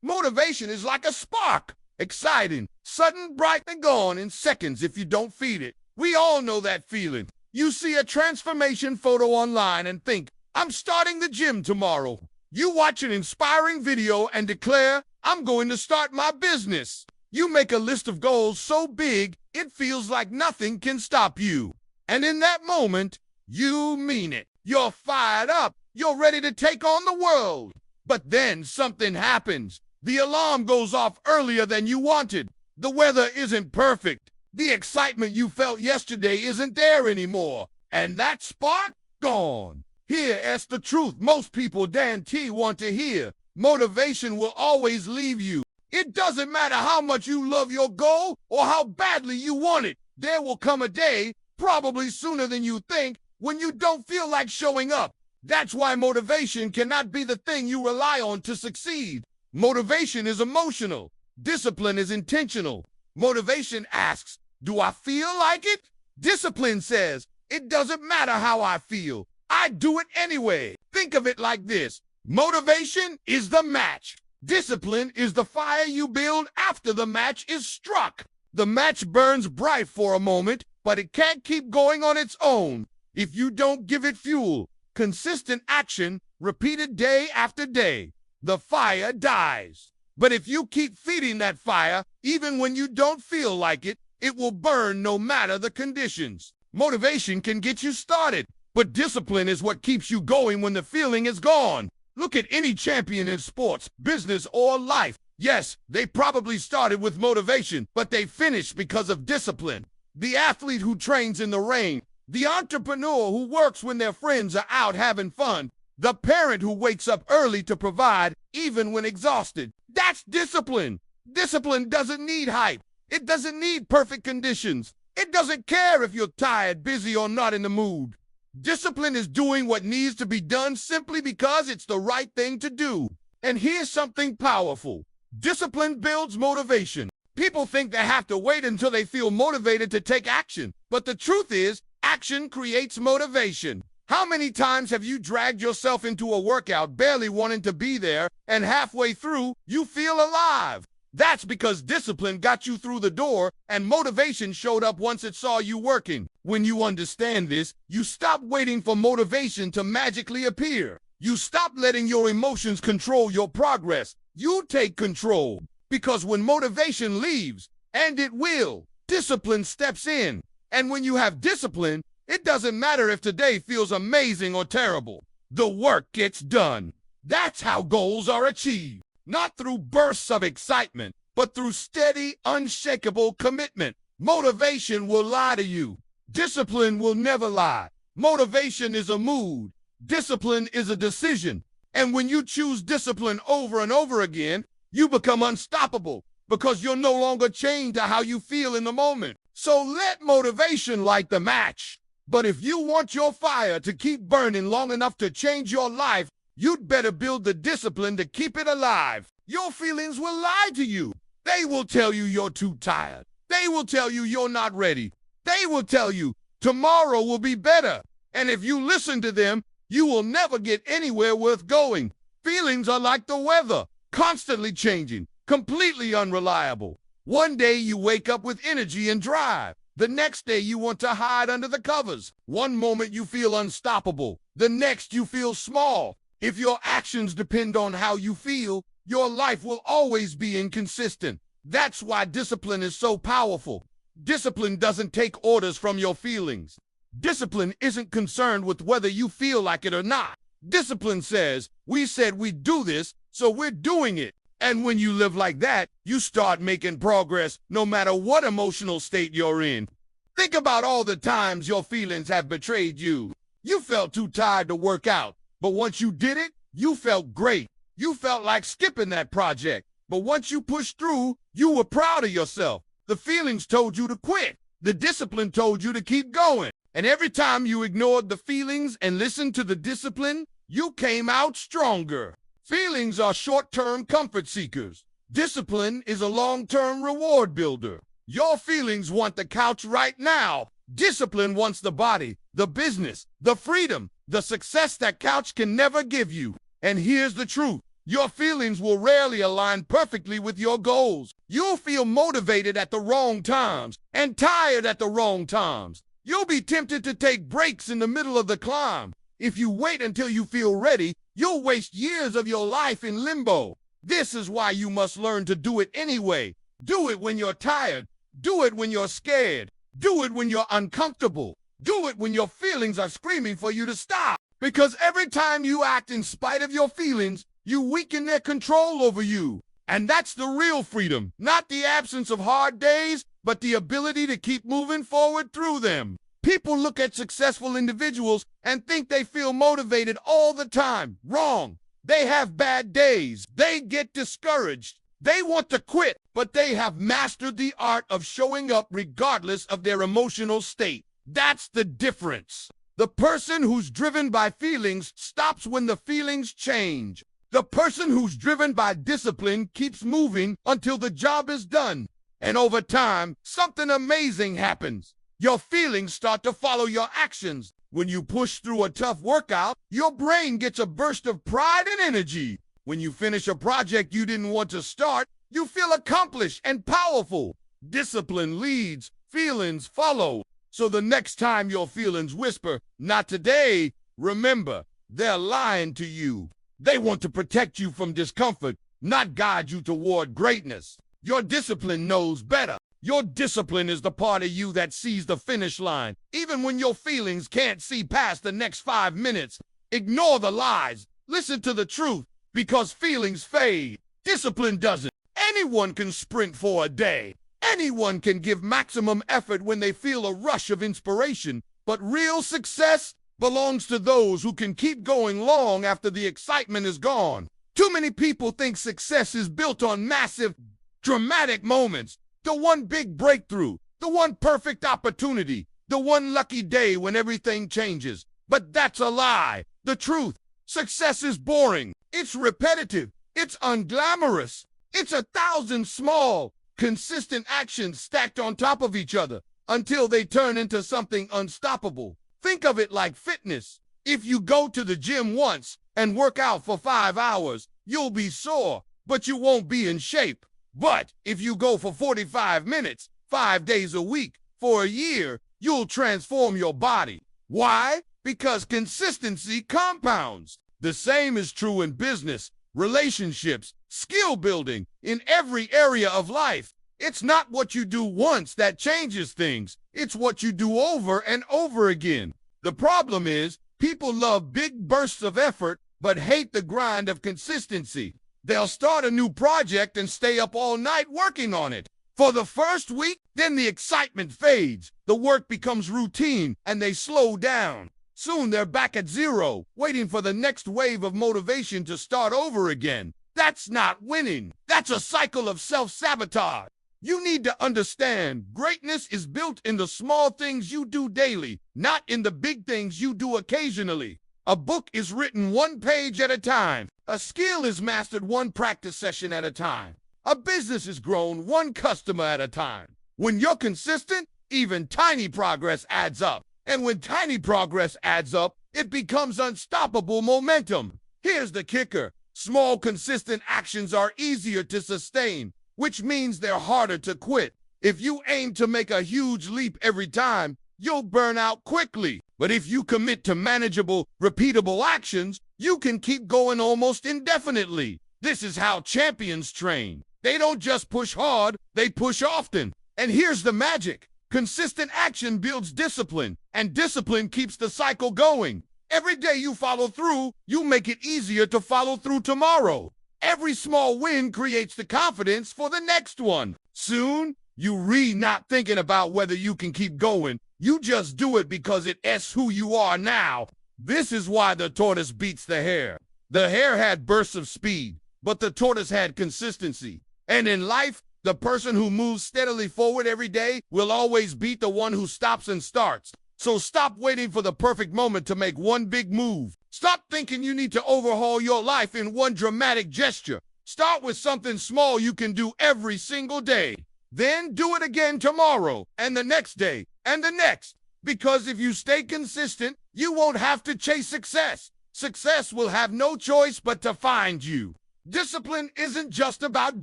Motivation is like a spark. Exciting, sudden, bright, and gone in seconds if you don't feed it. We all know that feeling. You see a transformation photo online and think, I'm starting the gym tomorrow. You watch an inspiring video and declare, I'm going to start my business. You make a list of goals so big, it feels like nothing can stop you. And in that moment, you mean it. You're fired up. You're ready to take on the world. But then something happens. The alarm goes off earlier than you wanted. The weather isn't perfect. The excitement you felt yesterday isn't there anymore. And that spark? Gone. Here's the truth most people want to hear. Motivation will always leave you. It doesn't matter how much you love your goal or how badly you want it. There will come a day, probably sooner than you think, when you don't feel like showing up. That's why motivation cannot be the thing you rely on to succeed. Motivation is emotional. Discipline is intentional. Motivation asks, do I feel like it? Discipline says, it doesn't matter how I feel. I do it anyway. Think of it like this. Motivation is the match. Discipline is the fire you build after the match is struck. The match burns bright for a moment, but it can't keep going on its own if you don't give it fuel. Consistent action, repeated day after day. The fire dies. But if you keep feeding that fire, even when you don't feel like it, it will burn no matter the conditions. Motivation can get you started, but discipline is what keeps you going when the feeling is gone. Look at any champion in sports, business, or life. Yes, they probably started with motivation, but they finished because of discipline. The athlete who trains in the rain, the entrepreneur who works when their friends are out having fun, the parent who wakes up early to provide, even when exhausted. That's discipline. Discipline doesn't need hype. It doesn't need perfect conditions. It doesn't care if you're tired, busy, or not in the mood. Discipline is doing what needs to be done simply because it's the right thing to do. And here's something powerful. Discipline builds motivation. People think they have to wait until they feel motivated to take action. But the truth is, action creates motivation. How many times have you dragged yourself into a workout barely wanting to be there, and halfway through, you feel alive? That's because discipline got you through the door, and motivation showed up once it saw you working. When you understand this, you stop waiting for motivation to magically appear. You stop letting your emotions control your progress. You take control. Because when motivation leaves, and it will, discipline steps in. And when you have discipline, it doesn't matter if today feels amazing or terrible. The work gets done. That's how goals are achieved. Not through bursts of excitement, but through steady, unshakable commitment. Motivation will lie to you. Discipline will never lie. Motivation is a mood. Discipline is a decision. And when you choose discipline over and over again, you become unstoppable because you're no longer chained to how you feel in the moment. So let motivation light the match. But if you want your fire to keep burning long enough to change your life, you'd better build the discipline to keep it alive. Your feelings will lie to you. They will tell you you're too tired. They will tell you you're not ready. They will tell you tomorrow will be better. And if you listen to them, you will never get anywhere worth going. Feelings are like the weather, constantly changing, completely unreliable. One day you wake up with energy and drive. The next day you want to hide under the covers. One moment you feel unstoppable. The next you feel small. If your actions depend on how you feel, your life will always be inconsistent. That's why discipline is so powerful. Discipline doesn't take orders from your feelings. Discipline isn't concerned with whether you feel like it or not. Discipline says, we said we'd do this, so we're doing it. And when you live like that, you start making progress no matter what emotional state you're in. Think about all the times your feelings have betrayed you. You felt too tired to work out, but once you did it, you felt great. You felt like skipping that project, but once you pushed through, you were proud of yourself. The feelings told you to quit. The discipline told you to keep going. And every time you ignored the feelings and listened to the discipline, you came out stronger. Feelings are short-term comfort seekers. Discipline is a long-term reward builder. Your feelings want the couch right now. Discipline wants the body, the business, the freedom, the success that couch can never give you. And here's the truth. Your feelings will rarely align perfectly with your goals. You'll feel motivated at the wrong times and tired at the wrong times. You'll be tempted to take breaks in the middle of the climb. If you wait until you feel ready, you'll waste years of your life in limbo. This is why you must learn to do it anyway. Do it when you're tired. Do it when you're scared. Do it when you're uncomfortable. Do it when your feelings are screaming for you to stop. Because every time you act in spite of your feelings, you weaken their control over you. And that's the real freedom, not the absence of hard days, but the ability to keep moving forward through them. People look at successful individuals and think they feel motivated all the time. Wrong. They have bad days. They get discouraged. They want to quit, but they have mastered the art of showing up regardless of their emotional state. That's the difference. The person who's driven by feelings stops when the feelings change. The person who's driven by discipline keeps moving until the job is done. And over time, something amazing happens. Your feelings start to follow your actions. When you push through a tough workout, your brain gets a burst of pride and energy. When you finish a project you didn't want to start, you feel accomplished and powerful. Discipline leads, feelings follow. So the next time your feelings whisper, "Not today," remember, they're lying to you. They want to protect you from discomfort, not guide you toward greatness. Your discipline knows better. Your discipline is the part of you that sees the finish line, even when your feelings can't see past the next 5 minutes. Ignore the lies. Listen to the truth, because feelings fade. Discipline doesn't. Anyone can sprint for a day. Anyone can give maximum effort when they feel a rush of inspiration, but real success belongs to those who can keep going long after the excitement is gone. Too many people think success is built on massive, dramatic moments. The one big breakthrough, the one perfect opportunity, the one lucky day when everything changes. But that's a lie. The truth, success is boring. It's repetitive. It's unglamorous. It's 1,000 small, consistent actions stacked on top of each other until they turn into something unstoppable. Think of it like fitness. If you go to the gym once and work out for 5 hours, you'll be sore, but you won't be in shape. But if you go for 45 minutes, 5 days a week, for a year, you'll transform your body. Why? Because consistency compounds. The same is true in business, relationships, skill building, in every area of life. It's not what you do once that changes things. It's what you do over and over again. The problem is, people love big bursts of effort, but hate the grind of consistency. They'll start a new project and stay up all night working on it. For the first week, then the excitement fades. The work becomes routine, and they slow down. Soon they're back at zero, waiting for the next wave of motivation to start over again. That's not winning. That's a cycle of self-sabotage. You need to understand, greatness is built in the small things you do daily, not in the big things you do occasionally. A book is written 1 page at a time. A skill is mastered 1 practice session at a time. A business is grown 1 customer at a time. When you're consistent, even tiny progress adds up. And when tiny progress adds up, it becomes unstoppable momentum. Here's the kicker. Small, consistent actions are easier to sustain, which means they're harder to quit. If you aim to make a huge leap every time, you'll burn out quickly. But if you commit to manageable, repeatable actions, you can keep going almost indefinitely. This is how champions train. They don't just push hard, they push often. And here's the magic. Consistent action builds discipline, and discipline keeps the cycle going. Every day you follow through, you make it easier to follow through tomorrow. Every small win creates the confidence for the next one. Soon, you not thinking about whether you can keep going. You just do it because it's who you are now. This is why the tortoise beats the hare. The hare had bursts of speed, but the tortoise had consistency. And in life, the person who moves steadily forward every day will always beat the one who stops and starts. So stop waiting for the perfect moment to make one big move. Stop thinking you need to overhaul your life in one dramatic gesture. Start with something small you can do every single day. Then do it again tomorrow, and the next day, and the next. Because if you stay consistent, you won't have to chase success. Success will have no choice but to find you. Discipline isn't just about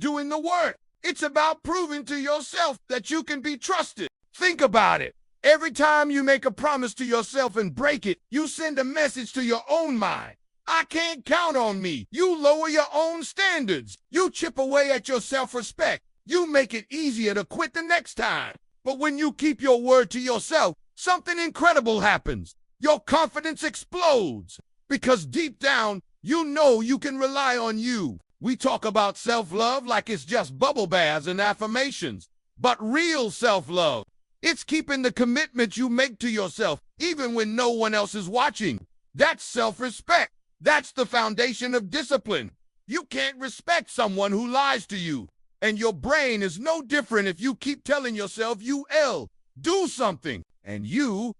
doing the work. It's about proving to yourself that you can be trusted. Think about it. Every time you make a promise to yourself and break it, you send a message to your own mind. I can't count on me. You lower your own standards. You chip away at your self-respect. You make it easier to quit the next time. But when you keep your word to yourself, something incredible happens. Your confidence explodes. Because deep down, you know you can rely on you. We talk about self-love like it's just bubble baths and affirmations. But real self-love, it's keeping the commitment you make to yourself, even when no one else is watching. That's self-respect. That's the foundation of discipline. You can't respect someone who lies to you. And your brain is no different if you keep telling yourself do something. And you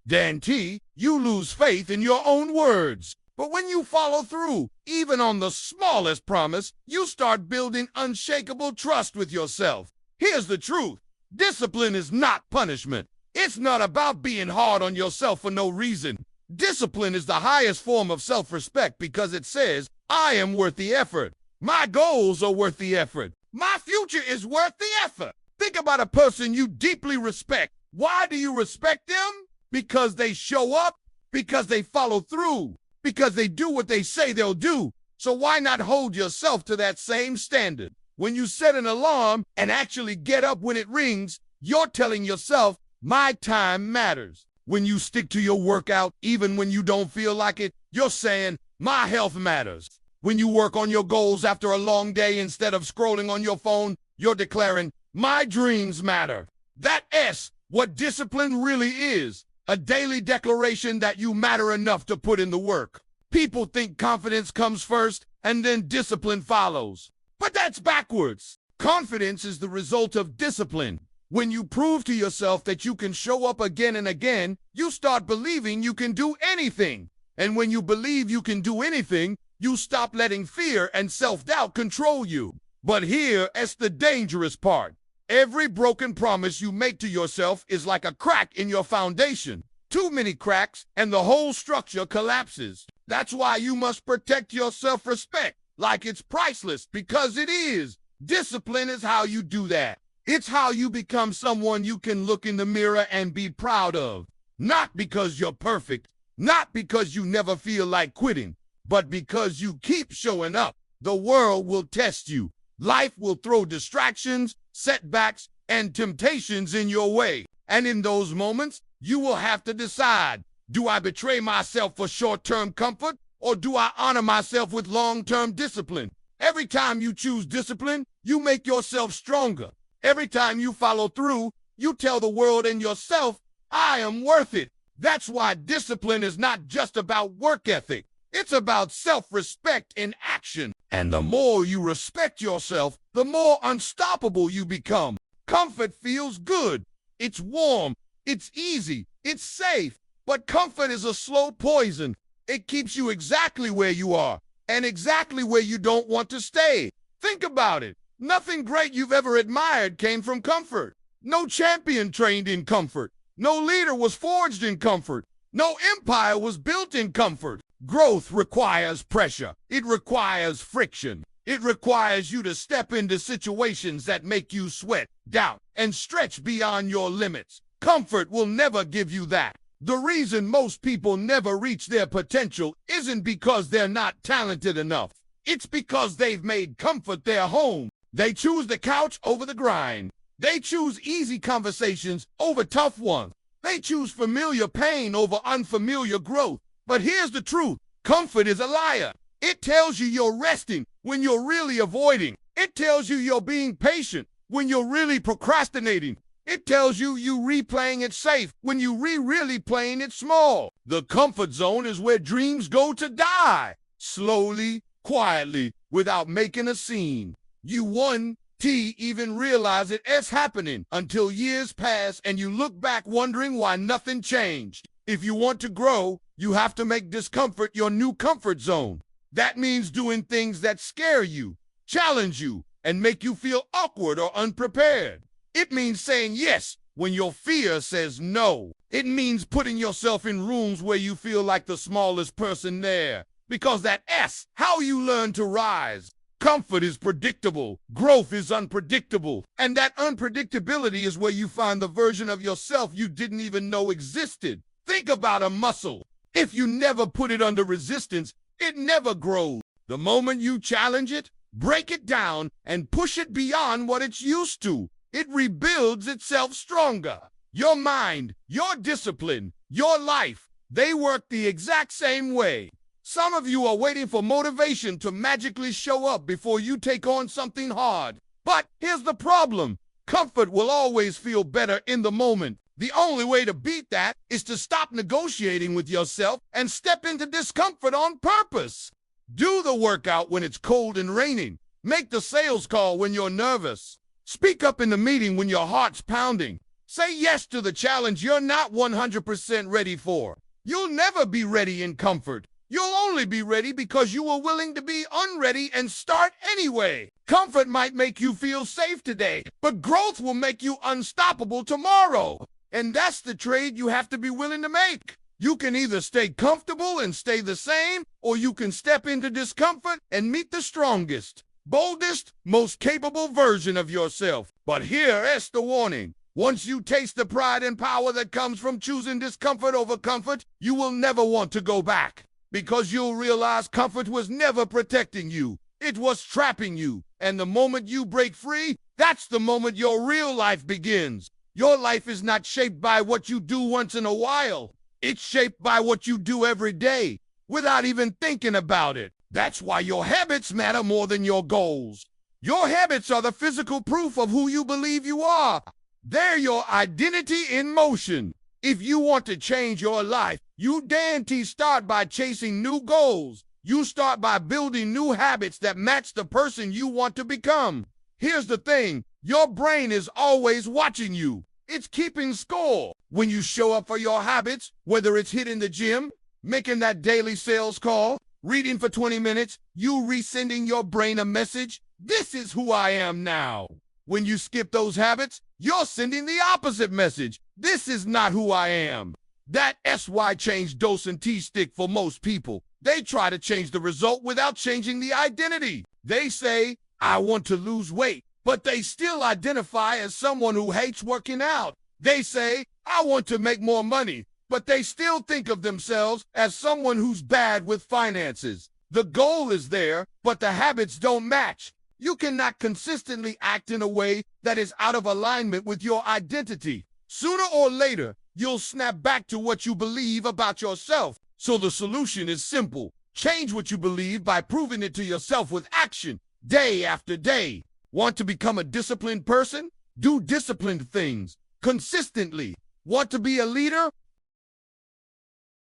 lose faith in your own words. But when you follow through, even on the smallest promise, you start building unshakable trust with yourself. Here's the truth. Discipline is not punishment. It's not about being hard on yourself for no reason. Discipline is the highest form of self-respect because it says, I am worth the effort. My goals are worth the effort. My future is worth the effort. Think about a person you deeply respect. Why do you respect them? Because they show up, because they follow through, because they do what they say they'll do. So why not hold yourself to that same standard? When you set an alarm and actually get up when it rings, you're telling yourself, my time matters. When you stick to your workout, even when you don't feel like it, you're saying, my health matters. When you work on your goals after a long day instead of scrolling on your phone, you're declaring, my dreams matter. That S, what discipline really is, a daily declaration that you matter enough to put in the work. People think confidence comes first and then discipline follows. But that's backwards. Confidence is the result of discipline. When you prove to yourself that you can show up again and again, you start believing you can do anything. And when you believe you can do anything, you stop letting fear and self-doubt control you. But here's the dangerous part. Every broken promise you make to yourself is like a crack in your foundation. Too many cracks and the whole structure collapses. That's why you must protect your self-respect like it's priceless, because it is. Discipline is how you do that. It's how you become someone you can look in the mirror and be proud of. Not because you're perfect, not because you never feel like quitting, but because you keep showing up. The world will test you. Life will throw distractions, setbacks, and temptations in your way. And in those moments, you will have to decide, do I betray myself for short-term comfort, or do I honor myself with long-term discipline? Every time you choose discipline, you make yourself stronger. Every time you follow through, you tell the world and yourself, I am worth it. That's why discipline is not just about work ethic. It's about self-respect in action. And the more you respect yourself, the more unstoppable you become. Comfort feels good. It's warm. It's easy. It's safe. But comfort is a slow poison. It keeps you exactly where you are and exactly where you don't want to stay. Think about it. Nothing great you've ever admired came from comfort. No champion trained in comfort. No leader was forged in comfort. No empire was built in comfort. Growth requires pressure. It requires friction. It requires you to step into situations that make you sweat, doubt, and stretch beyond your limits. Comfort will never give you that. The reason most people never reach their potential isn't because they're not talented enough. It's because they've made comfort their home. They choose the couch over the grind. They choose easy conversations over tough ones. They choose familiar pain over unfamiliar growth. But here's the truth. Comfort is a liar. It tells you you're resting when you're really avoiding. It tells you you're being patient when you're really procrastinating. It tells you replaying it safe when you really playing it small. The comfort zone is where dreams go to die. Slowly, quietly, without making a scene. You won't even realize it's happening until years pass and you look back wondering why nothing changed. If you want to grow, you have to make discomfort your new comfort zone. That means doing things that scare you, challenge you, and make you feel awkward or unprepared. It means saying yes when your fear says no. It means putting yourself in rooms where you feel like the smallest person there. Because that S, how you learn to rise. Comfort is predictable. Growth is unpredictable. And that unpredictability is where you find the version of yourself you didn't even know existed. Think about a muscle. If you never put it under resistance, it never grows. The moment you challenge it, break it down, and push it beyond what it's used to, it rebuilds itself stronger. Your mind, your discipline, your life, they work the exact same way. Some of you are waiting for motivation to magically show up before you take on something hard. But here's the problem. Comfort will always feel better in the moment. The only way to beat that is to stop negotiating with yourself and step into discomfort on purpose. Do the workout when it's cold and raining. Make the sales call when you're nervous. Speak up in the meeting when your heart's pounding. Say yes to the challenge you're not 100% ready for. You'll never be ready in comfort. You'll only be ready because you were willing to be unready and start anyway. Comfort might make you feel safe today, but growth will make you unstoppable tomorrow. And that's the trade you have to be willing to make. You can either stay comfortable and stay the same, or you can step into discomfort and meet the strongest, boldest, most capable version of yourself. But here is the warning. Once you taste the pride and power that comes from choosing discomfort over comfort, you will never want to go back. Because you'll realize comfort was never protecting you. It was trapping you. And the moment you break free, that's the moment your real life begins. Your life is not shaped by what you do once in a while. It's shaped by what you do every day, without even thinking about it. That's why your habits matter more than your goals. Your habits are the physical proof of who you believe you are. They're your identity in motion. If you want to change your life, you guarantee start by chasing new goals. You start by building new habits that match the person you want to become. Here's the thing, your brain is always watching you. It's keeping score. When you show up for your habits, whether it's hitting the gym, making that daily sales call, reading for 20 minutes, you resending your brain a message, this is who I am now. When you skip those habits, you're sending the opposite message. This is not who I am. That SY change dose and T-stick for most people. They try to change the result without changing the identity. They say, I want to lose weight, but they still identify as someone who hates working out. They say, I want to make more money, but they still think of themselves as someone who's bad with finances. The goal is there, but the habits don't match. You cannot consistently act in a way that is out of alignment with your identity. Sooner or later, you'll snap back to what you believe about yourself. So the solution is simple. Change what you believe by proving it to yourself with action, day after day. Want to become a disciplined person? Do disciplined things consistently. Want to be a leader?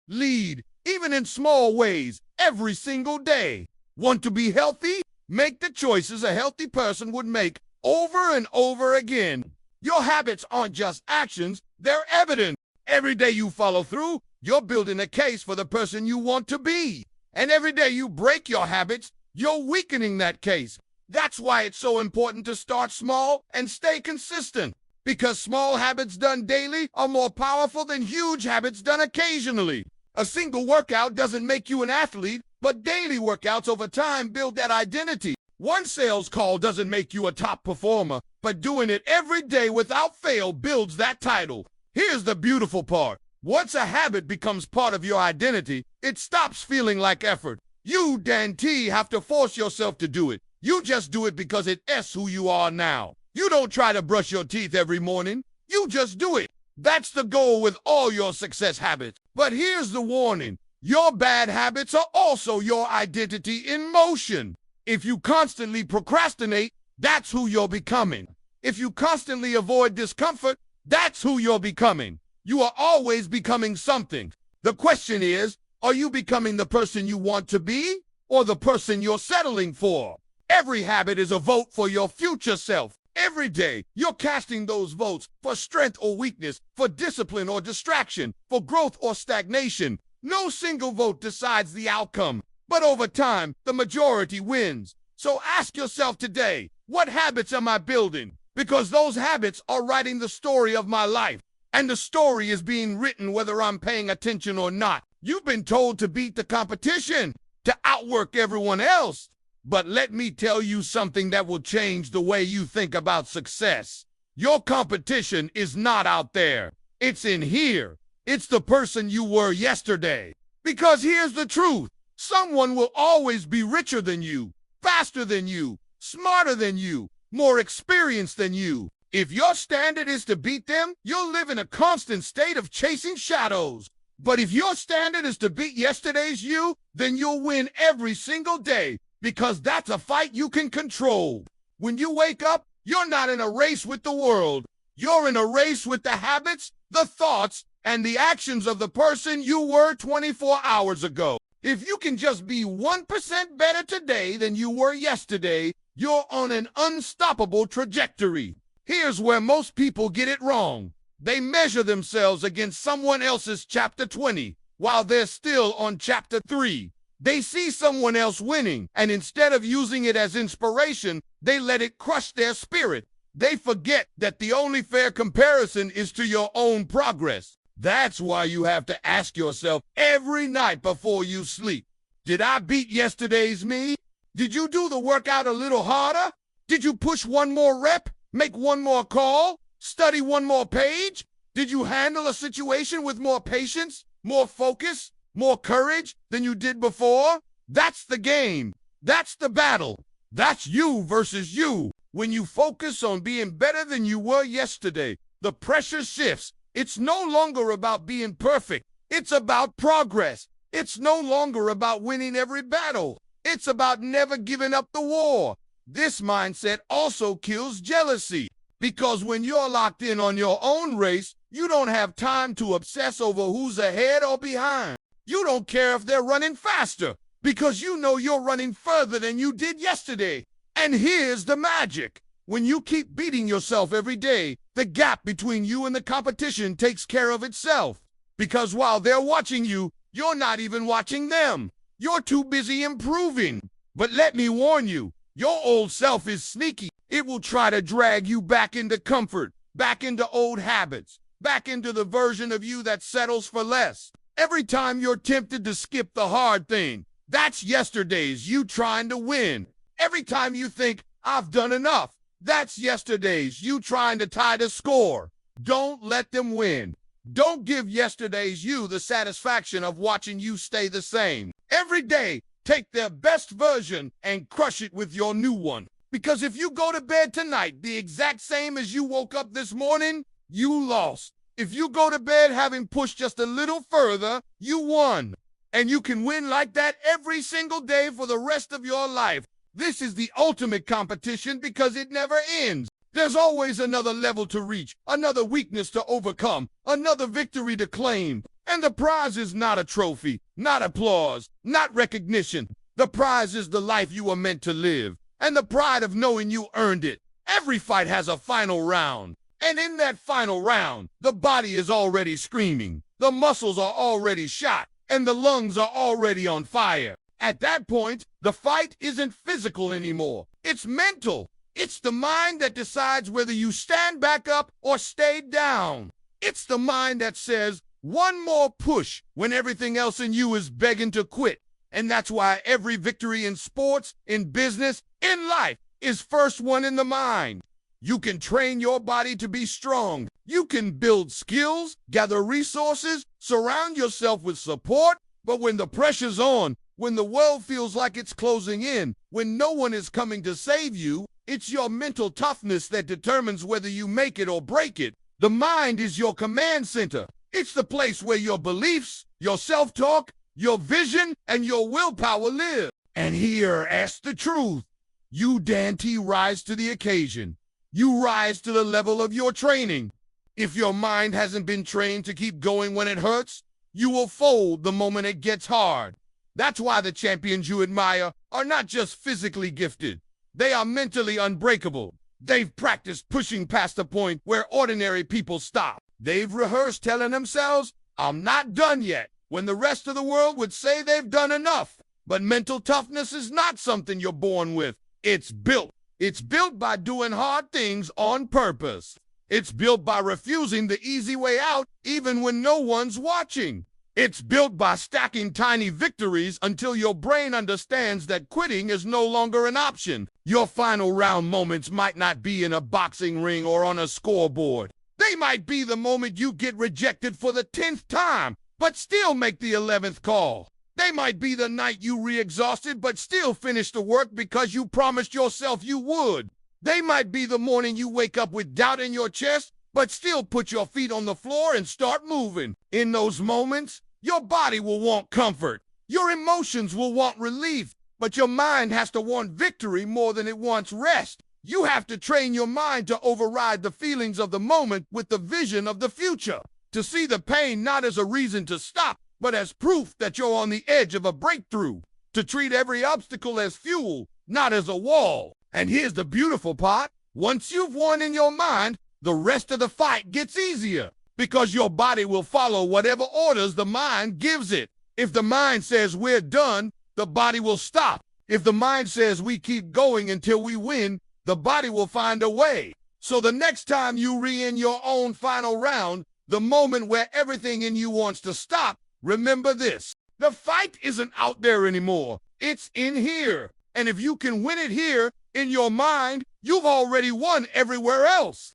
Lead, even in small ways, every single day. Want to be healthy? Make the choices a healthy person would make over and over again. Your habits aren't just actions, they're evidence. Every day you follow through, you're building a case for the person you want to be. And every day you break your habits, you're weakening that case. That's why it's so important to start small and stay consistent. Because small habits done daily are more powerful than huge habits done occasionally. A single workout doesn't make you an athlete, but daily workouts over time build that identity. One sales call doesn't make you a top performer, but doing it every day without fail builds that title. Here's the beautiful part. Once a habit becomes part of your identity, it stops feeling like effort. You, Dan T, have to force yourself to do it. You just do it because it's who you are now. You don't try to brush your teeth every morning. You just do it. That's the goal with all your success habits. But here's the warning. Your bad habits are also your identity in motion. If you constantly procrastinate, that's who you're becoming. If you constantly avoid discomfort, that's who you're becoming. You are always becoming something. The question is, are you becoming the person you want to be or the person you're settling for? Every habit is a vote for your future self. Every day, you're casting those votes for strength or weakness, for discipline or distraction, for growth or stagnation. No single vote decides the outcome, but over time, the majority wins. So ask yourself today, what habits am I building? Because those habits are writing the story of my life. And the story is being written whether I'm paying attention or not. You've been told to beat the competition, to outwork everyone else. But let me tell you something that will change the way you think about success. Your competition is not out there. It's in here. It's the person you were yesterday. Because here's the truth. Someone will always be richer than you, faster than you, smarter than you, more experienced than you. If your standard is to beat them, you'll live in a constant state of chasing shadows. But if your standard is to beat yesterday's you, then you'll win every single day, because that's a fight you can control. When you wake up, you're not in a race with the world. You're in a race with the habits, the thoughts, and the actions of the person you were 24 hours ago. If you can just be 1% better today than you were yesterday, you're on an unstoppable trajectory. Here's where most people get it wrong. They measure themselves against someone else's chapter 20, while they're still on chapter 3. They see someone else winning, and instead of using it as inspiration, they let it crush their spirit. They forget that the only fair comparison is to your own progress. That's why you have to ask yourself every night before you sleep, did I beat yesterday's me? Did you do the workout a little harder? Did you push one more rep, make one more call, study one more page? Did you handle a situation with more patience, more focus, more courage than you did before? That's the game. That's the battle. That's you versus you. When you focus on being better than you were yesterday, the pressure shifts. It's no longer about being perfect. It's about progress. It's no longer about winning every battle. It's about never giving up the war. This mindset also kills jealousy, because when you're locked in on your own race, you don't have time to obsess over who's ahead or behind. You don't care if they're running faster, because you know you're running further than you did yesterday. And here's the magic. When you keep beating yourself every day, the gap between you and the competition takes care of itself. Because while they're watching you, you're not even watching them. You're too busy improving. But let me warn you, your old self is sneaky. It will try to drag you back into comfort, back into old habits, back into the version of you that settles for less. Every time you're tempted to skip the hard thing, that's yesterday's you trying to win. Every time you think, I've done enough, that's yesterday's you trying to tie the score. Don't let them win. Don't give yesterday's you the satisfaction of watching you stay the same. Every day, take their best version and crush it with your new one. Because if you go to bed tonight the exact same as you woke up this morning, you lost. If you go to bed having pushed just a little further, you won. And you can win like that every single day for the rest of your life. This is the ultimate competition because it never ends. There's always another level to reach, another weakness to overcome, another victory to claim. And the prize is not a trophy, not applause, not recognition. The prize is the life you were meant to live, and the pride of knowing you earned it. Every fight has a final round. And in that final round, the body is already screaming, the muscles are already shot, and the lungs are already on fire. At that point, the fight isn't physical anymore. It's mental. It's the mind that decides whether you stand back up or stay down. It's the mind that says, one more push when everything else in you is begging to quit. And that's why every victory in sports, in business, in life is first won in the mind. You can train your body to be strong. You can build skills, gather resources, surround yourself with support. But when the pressure's on, when the world feels like it's closing in, when no one is coming to save you, it's your mental toughness that determines whether you make it or break it. The mind is your command center. It's the place where your beliefs, your self-talk, your vision, and your willpower live. And here, ask the truth. You, Dante, rise to the occasion. You rise to the level of your training. If your mind hasn't been trained to keep going when it hurts, you will fold the moment it gets hard. That's why the champions you admire are not just physically gifted. They are mentally unbreakable. They've practiced pushing past the point where ordinary people stop. They've rehearsed telling themselves, I'm not done yet, when the rest of the world would say they've done enough. But mental toughness is not something you're born with. It's built. It's built by doing hard things on purpose. It's built by refusing the easy way out even when no one's watching. It's built by stacking tiny victories until your brain understands that quitting is no longer an option. Your final round moments might not be in a boxing ring or on a scoreboard. They might be the moment you get rejected for the 10th time, but still make the 11th call. They might be the night you re-exhausted, but still finish the work because you promised yourself you would. They might be the morning you wake up with doubt in your chest, but still put your feet on the floor and start moving. In those moments, your body will want comfort. Your emotions will want relief, but your mind has to want victory more than it wants rest. You have to train your mind to override the feelings of the moment with the vision of the future, to see the pain not as a reason to stop, but as proof that you're on the edge of a breakthrough, to treat every obstacle as fuel, not as a wall. And here's the beautiful part. Once you've won in your mind, the rest of the fight gets easier, because your body will follow whatever orders the mind gives it. If the mind says we're done, the body will stop. If the mind says we keep going until we win, the body will find a way. So the next time you re-in your own final round, the moment where everything in you wants to stop, remember this: the fight isn't out there anymore. It's in here. And if you can win it here, in your mind, you've already won everywhere else.